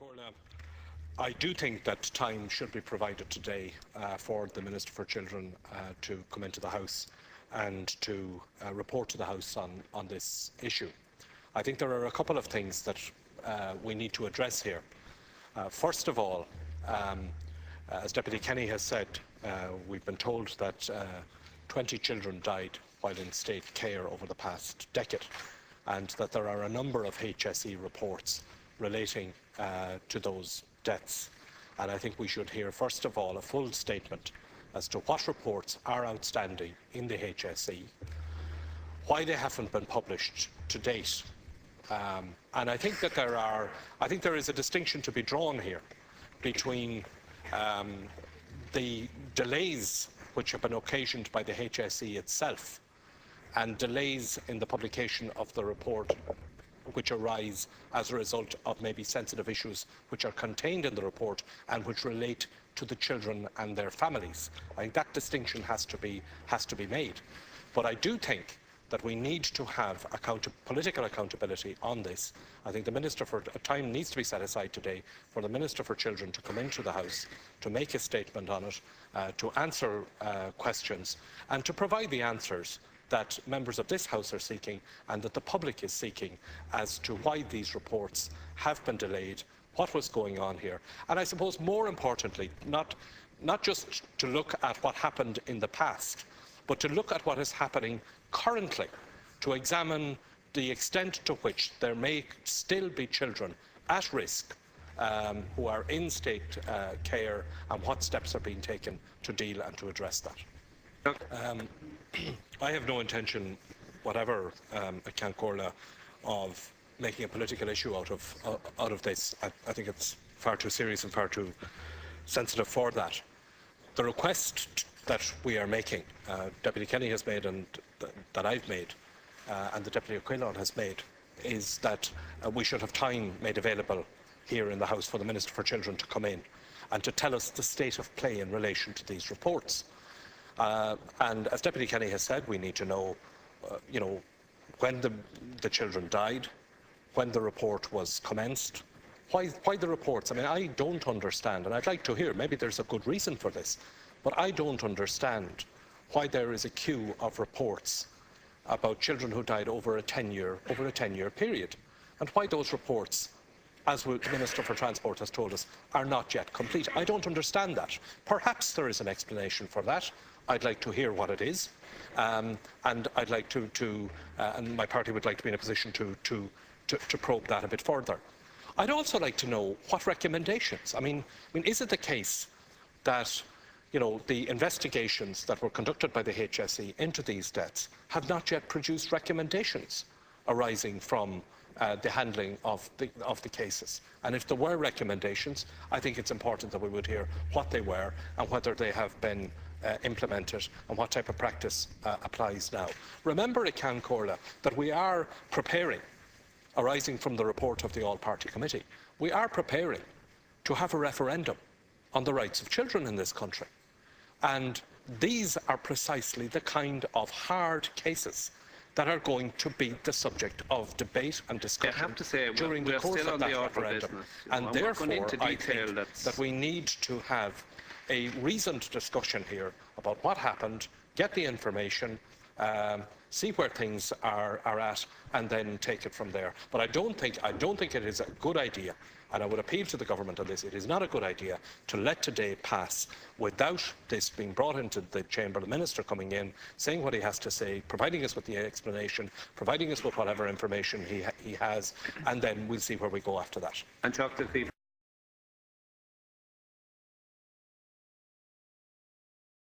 Corla, I do think that time should be provided today for the Minister for Children to come into the House and to report to the House on this issue. I think there are a couple of things that we need to address here. First of all, as Deputy Kenny has said, we've been told that 20 children died while in state care over the past decade, and that there are a number of HSE reports relating to those deaths. And I think we should hear, first of all, a full statement as to what reports are outstanding in the HSE, why they haven't been published to date. And I think that there is a distinction to be drawn here between the delays which have been occasioned by the HSE itself and delays in the publication of the report which arise as a result of maybe sensitive issues which are contained in the report and which relate to the children and their families. I think that distinction has to be made. But I do think that we need to have political accountability on this. I think the Minister for time needs to be set aside today for the Minister for Children to come into the House, to make a statement on it, to answer questions and to provide the answers that members of this House are seeking and that the public is seeking as to why these reports have been delayed, what was going on here. And I suppose more importantly, not just to look at what happened in the past, but to look at what is happening currently, to examine the extent to which there may still be children at risk who are in state care and what steps are being taken to deal and to address that. I have no intention, whatever at Corla, of making a political issue out of this. I think it's far too serious and far too sensitive for that. The request that we are making, Deputy Kenny has made and that I've made, and the Deputy O'Quillan has made, is that we should have time made available here in the House for the Minister for Children to come in and to tell us the state of play in relation to these reports. And as Deputy Kenny has said, we need to know, when the children died, when the report was commenced, why the reports. I mean, I don't understand, and I'd like to hear, maybe there's a good reason for this, but I don't understand why there is a queue of reports about children who died over a 10-year period, and why those reports, as the Minister for Transport has told us, are not yet complete. I don't understand that. Perhaps there is an explanation for that. I'd like to hear what it is, and I'd like and my party would like to be in a position to probe that a bit further. I'd also like to know what recommendations. I mean, is it the case that the investigations that were conducted by the HSE into these deaths have not yet produced recommendations arising from the handling of the cases? And if there were recommendations, I think it's important that we would hear what they were and whether they have been implemented and what type of practice applies now. Remember, Corla, that we are preparing, arising from the report of the All-Party Committee, we are preparing to have a referendum on the rights of children in this country. And these are precisely the kind of hard cases that are going to be the subject of debate and discussion during the course of that referendum. And therefore, I think that we need to have a reasoned discussion here about what happened, get the information, see where things are at, and then take it from there. But I don't think it is a good idea, and I would appeal to the government on this. It is not a good idea to let today pass without this being brought into the chamber, the minister coming in, saying what he has to say, providing us with the explanation, providing us with whatever information he has, and then we'll see where we go after that. And talk to people.